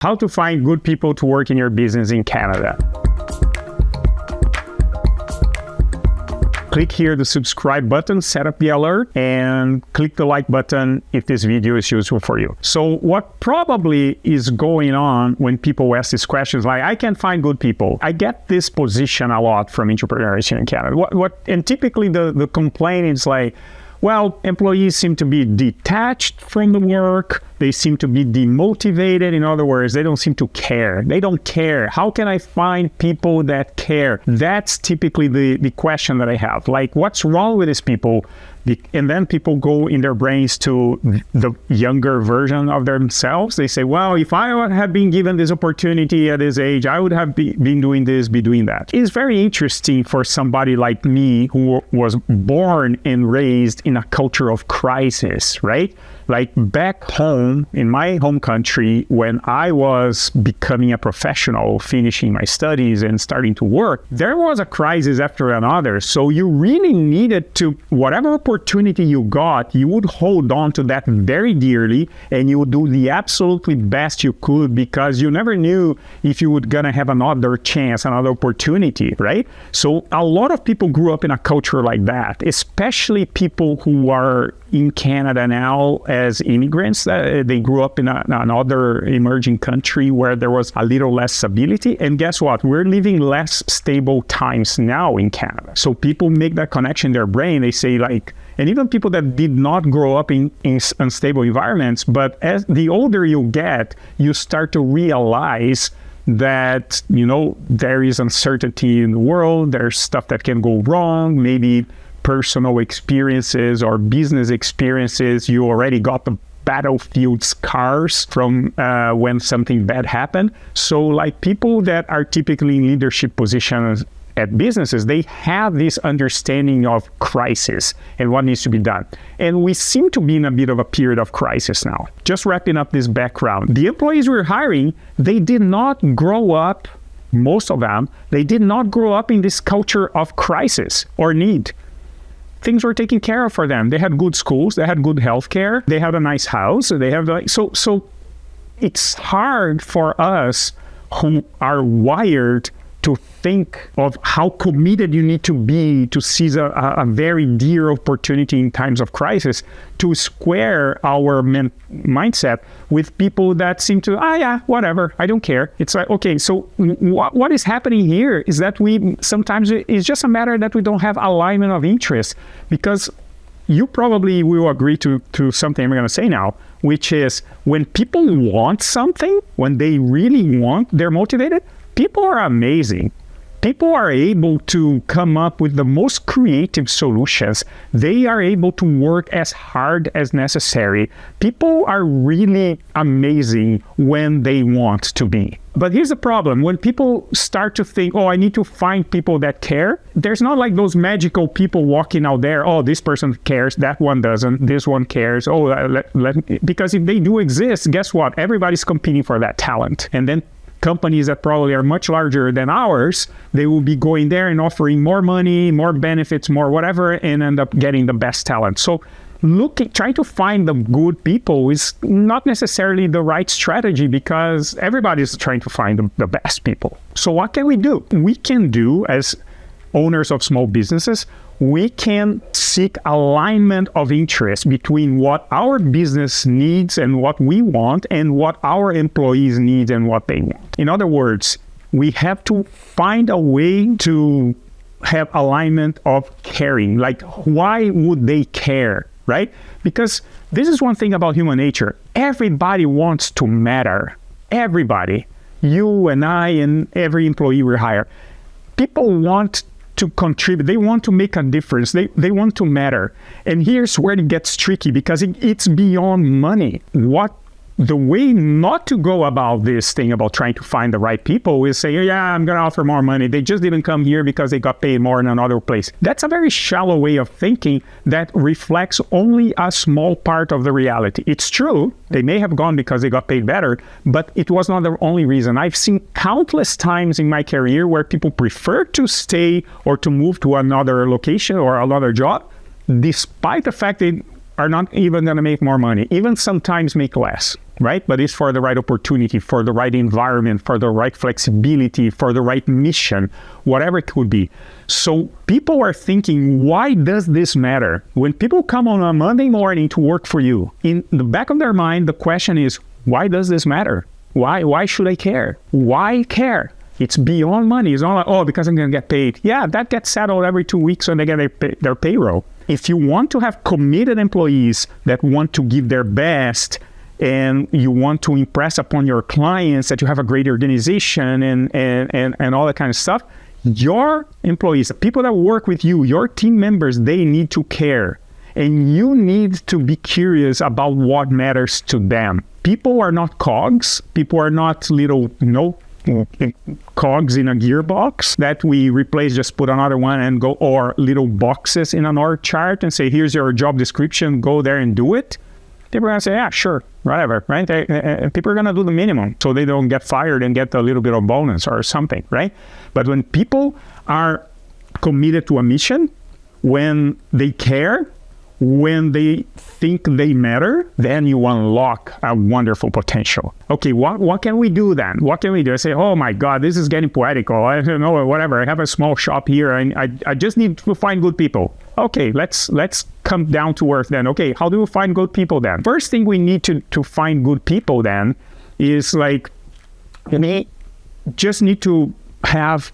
How to find good people to work in your business in Canada. Click here the subscribe button, set up the alert, and click the like button if this video is useful for you. So what probably is going on when people ask these questions, like, I can't find good people. I get this position a lot from entrepreneurs here in Canada. And typically the complaint is like, well, employees seem to be detached from the work. They seem to be demotivated. In other words, they don't seem to care. They don't care. How can I find people that care? That's typically the question that I have. Like, what's wrong with these people? And then people go in their brains to the younger version of themselves. They say, well, if I had been given this opportunity at this age, I would have been doing this, be doing that. It's very interesting for somebody like me who was born and raised in a culture of crisis, right? Like back home in my home country, when I was becoming a professional, finishing my studies and starting to work, there was a crisis after another. So you really needed to, whatever opportunity you got, you would hold on to that very dearly and you would do the absolutely best you could, because you never knew if you would gonna have another chance, another opportunity, right? So a lot of people grew up in a culture like that, especially people who are in Canada now as immigrants. They grew up in another emerging country where there was a little less stability. And guess what? We're living less stable times now in Canada. So people make that connection in their brain. They say like, and even people that did not grow up in unstable environments, but as the older you get, you start to realize that, you know, there is uncertainty in the world. There's stuff that can go wrong. Maybe personal experiences or business experiences, you already got the battlefield scars from when something bad happened. So like people that are typically in leadership positions at businesses, they have this understanding of crisis and what needs to be done. And we seem to be in a bit of a period of crisis now. Just wrapping up this background. The employees we're hiring, they did not grow up, most of them, they did not grow up in this culture of crisis or need. Things were taken care of for them. They had good schools, they had good healthcare, they had a nice house, they have so it's hard for us who are wired to think of how committed you need to be to seize a very dear opportunity in times of crisis, to square our mindset with people that seem to, whatever, I don't care. It's like, okay, so what is happening here is that sometimes it's just a matter that we don't have alignment of interest, because you probably will agree to something I'm going to say now, which is when people want something, when they really want, they're motivated, people are amazing. People are able to come up with the most creative solutions. They are able to work as hard as necessary. People are really amazing when they want to be. But here's the problem. When people start to think, I need to find people that care, there's not like those magical people walking out there, this person cares, that one doesn't, this one cares, because if they do exist, guess what? Everybody's competing for that talent. And then companies that probably are much larger than ours, they will be going there and offering more money, more benefits, more whatever, and end up getting the best talent. So trying to find the good people is not necessarily the right strategy, because everybody's trying to find the best people. So what can we do? We can do, as owners of small businesses, we can seek alignment of interest between what our business needs and what we want, and what our employees need and what they want. In other words, we have to find a way to have alignment of caring. Like, why would they care, right? Because this is one thing about human nature. Everybody wants to matter. Everybody. You and I and every employee we hire. People want to contribute. They want to make a difference. They want to matter. And here's where it gets tricky, because it's beyond money. The way not to go about this thing about trying to find the right people is say, I'm going to offer more money. They just didn't come here because they got paid more in another place. That's a very shallow way of thinking that reflects only a small part of the reality. It's true, they may have gone because they got paid better, but it was not the only reason. I've seen countless times in my career where people prefer to stay or to move to another location or another job, despite the fact they are not even going to make more money, even sometimes make less, right? But it's for the right opportunity, for the right environment, for the right flexibility, for the right mission, whatever it could be. So people are thinking, why does this matter? When people come on a Monday morning to work for you, in the back of their mind, the question is, why does this matter? Why should I care? Why care? It's beyond money. It's not like, oh, because I'm going to get paid. Yeah, that gets settled every 2 weeks when they get their payroll. If you want to have committed employees that want to give their best and you want to impress upon your clients that you have a great organization and all that kind of stuff, your employees, the people that work with you, your team members, they need to care. And you need to be curious about what matters to them. People are not cogs. People are not little, cogs in a gearbox that we replace, just put another one and go, or little boxes in an org chart and say, here's your job description, go there and do it. People are going to say, yeah, sure, whatever, right? People are going to do the minimum so they don't get fired and get a little bit of bonus or something, right? But when people are committed to a mission, when they care, when they think they matter, then you unlock a wonderful potential. Okay, what can we do then? What can we do? I say, oh my God, this is getting poetical. I don't know, whatever. I have a small shop here and I just need to find good people. Okay, let's come down to earth then. Okay, how do we find good people then? First thing we need to find good people then is like, we just need to have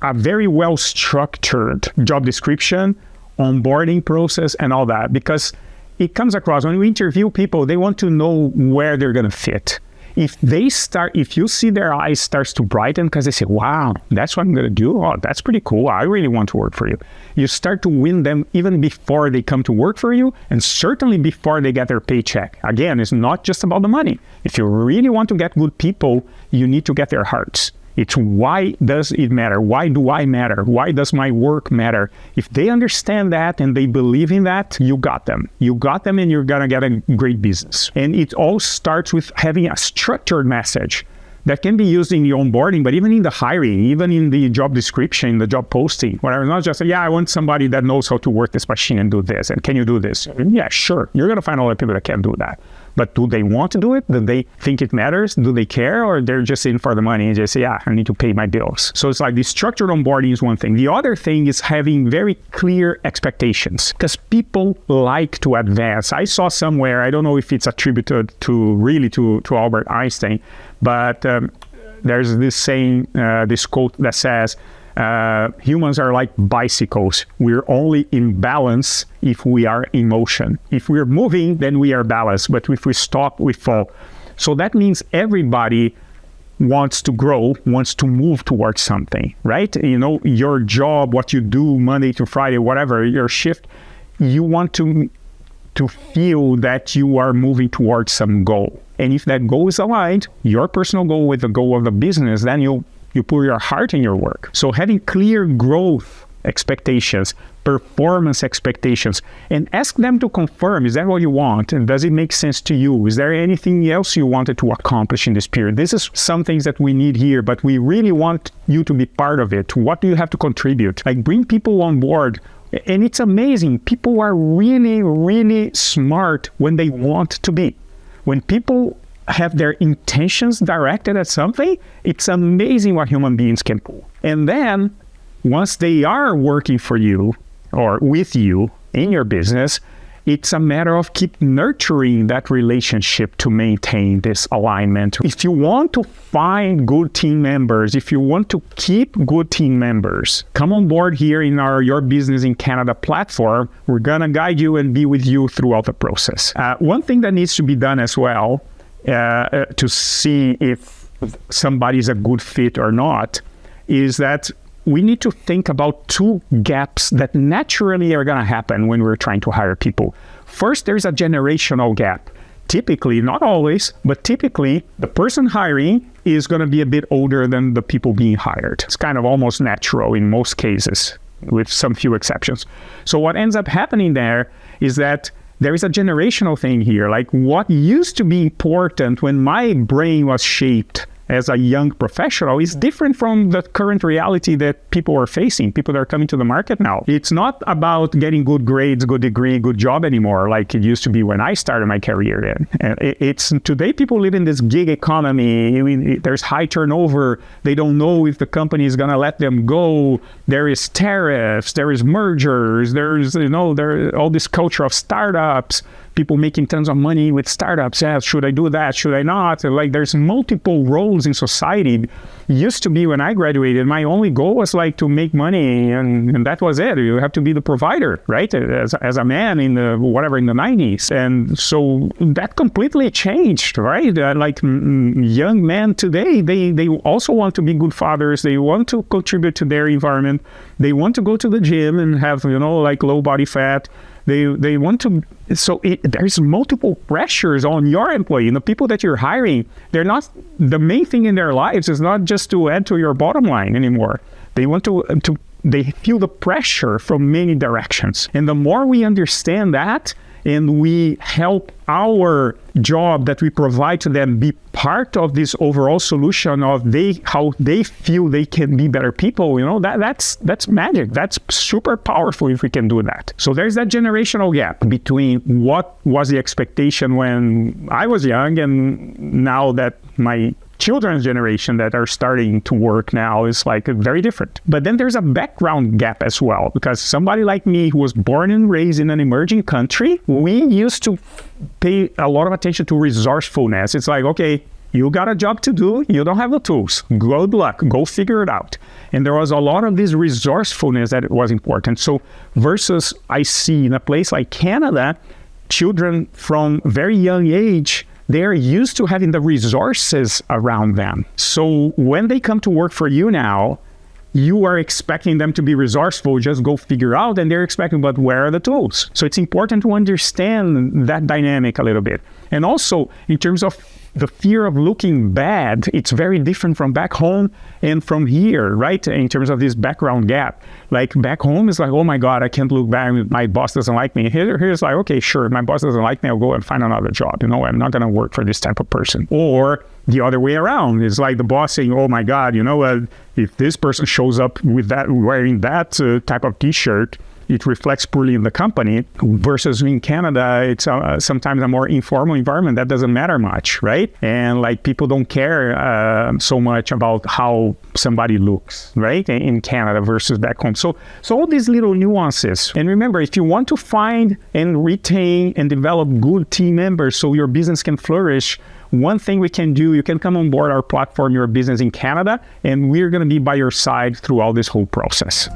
a very well-structured job description, onboarding process and all that, because it comes across when we interview people, they want to know where they're going to fit. If you see their eyes starts to brighten because they say, wow, that's what I'm going to do. Oh, that's pretty cool. I really want to work for you. You start to win them even before they come to work for you, and certainly before they get their paycheck. Again, it's not just about the money. If you really want to get good people, you need to get their hearts. It's why does it matter? Why do I matter? Why does my work matter? If they understand that and they believe in that, you got them. You got them and you're going to get a great business. And it all starts with having a structured message that can be used in the onboarding, but even in the hiring, even in the job description, the job posting, whatever. Not just, I want somebody that knows how to work this machine and do this. And can you do this? Yeah, sure. You're going to find a lot of people that can do that. But do they want to do it? Do they think it matters? Do they care? Or they're just in for the money and just say, I need to pay my bills. So it's like the structured onboarding is one thing. The other thing is having very clear expectations, because people like to advance. I saw somewhere, I don't know if it's attributed to Albert Einstein, but there's this saying, this quote that says, humans are like bicycles. We're only in balance if we are in motion. If we're moving, then we are balanced. But if we stop, we fall. So that means everybody wants to grow, wants to move towards something, right? Your job, what you do Monday to Friday, whatever, your shift, you want to feel that you are moving towards some goal. And if that goal is aligned, your personal goal with the goal of the business, then you put your heart in your work. So having clear growth expectations, performance expectations, and ask them to confirm, is that what you want? And does it make sense to you? Is there anything else you wanted to accomplish in this period? This is some things that we need here, but we really want you to be part of it. What do you have to contribute? Like, bring people on board. And it's amazing. People are really, really smart when they want to be. When people have their intentions directed at something, it's amazing what human beings can pull. And then once they are working for you or with you in your business, it's a matter of keep nurturing that relationship to maintain this alignment. If you want to find good team members, if you want to keep good team members, come on board here in our Your Business in Canada platform. We're going to guide you and be with you throughout the process. One thing that needs to be done as well, to see if somebody's a good fit or not, is that we need to think about two gaps that naturally are going to happen when we're trying to hire people. First, there's a generational gap. Typically, not always, but typically, the person hiring is going to be a bit older than the people being hired. It's kind of almost natural in most cases, with some few exceptions. So what ends up happening there is that there is a generational thing here. Like, what used to be important when my brain was shaped as a young professional is different from the current reality that people are facing, people that are coming to the market now. It's not about getting good grades, good degree, good job anymore, like it used to be when I started my career. It's today people live in this gig economy. I mean, there's high turnover. They don't know if the company is going to let them go. There is tariffs, there is mergers, there's, there all this culture of startups, people making tons of money with startups. Yeah, should I do that? Should I not? Like there's multiple roles in society. Used to be when I graduated, my only goal was like to make money and that was it. You have to be the provider, right? As a man in the 90s. And so that completely changed, right? Young men today, they also want to be good fathers. They want to contribute to their environment. They want to go to the gym and have, like low body fat. They want to, so there's multiple pressures on your employee. And the people that you're hiring, they're not, the main thing in their lives is not just to add to your bottom line anymore. They want they feel the pressure from many directions. And the more we understand that, and we help our job that we provide to them be part of this overall solution of how they feel they can be better people, that's magic. That's super powerful if we can do that. So there's that generational gap between what was the expectation when I was young and now that my children's generation that are starting to work now is like very different. But then there's a background gap as well, because somebody like me who was born and raised in an emerging country, we used to pay a lot of attention to resourcefulness. It's like, okay, you got a job to do, you don't have the tools. Good luck, go figure it out. And there was a lot of this resourcefulness that was important. So versus I see in a place like Canada, children from very young age, they're used to having the resources around them. So when they come to work for you now, you are expecting them to be resourceful, just go figure out, and they're expecting, but where are the tools? So it's important to understand that dynamic a little bit. And also, in terms of the fear of looking bad, it's very different from back home and from here, right? In terms of this background gap. Like back home is like, oh my God, I can't look bad. My boss doesn't like me. Here's like, okay, sure, my boss doesn't like me. I'll go and find another job. I'm not going to work for this type of person. Or the other way around is like the boss saying, oh my God, if this person shows up with that, wearing that type of t-shirt, it reflects poorly in the company. Versus in Canada, it's sometimes a more informal environment that doesn't matter much, right? And like people don't care so much about how somebody looks, right? In Canada versus back home. So all these little nuances. And remember, if you want to find and retain and develop good team members so your business can flourish, one thing we can do, you can come on board our platform, Your Business in Canada, and we're going to be by your side throughout this whole process.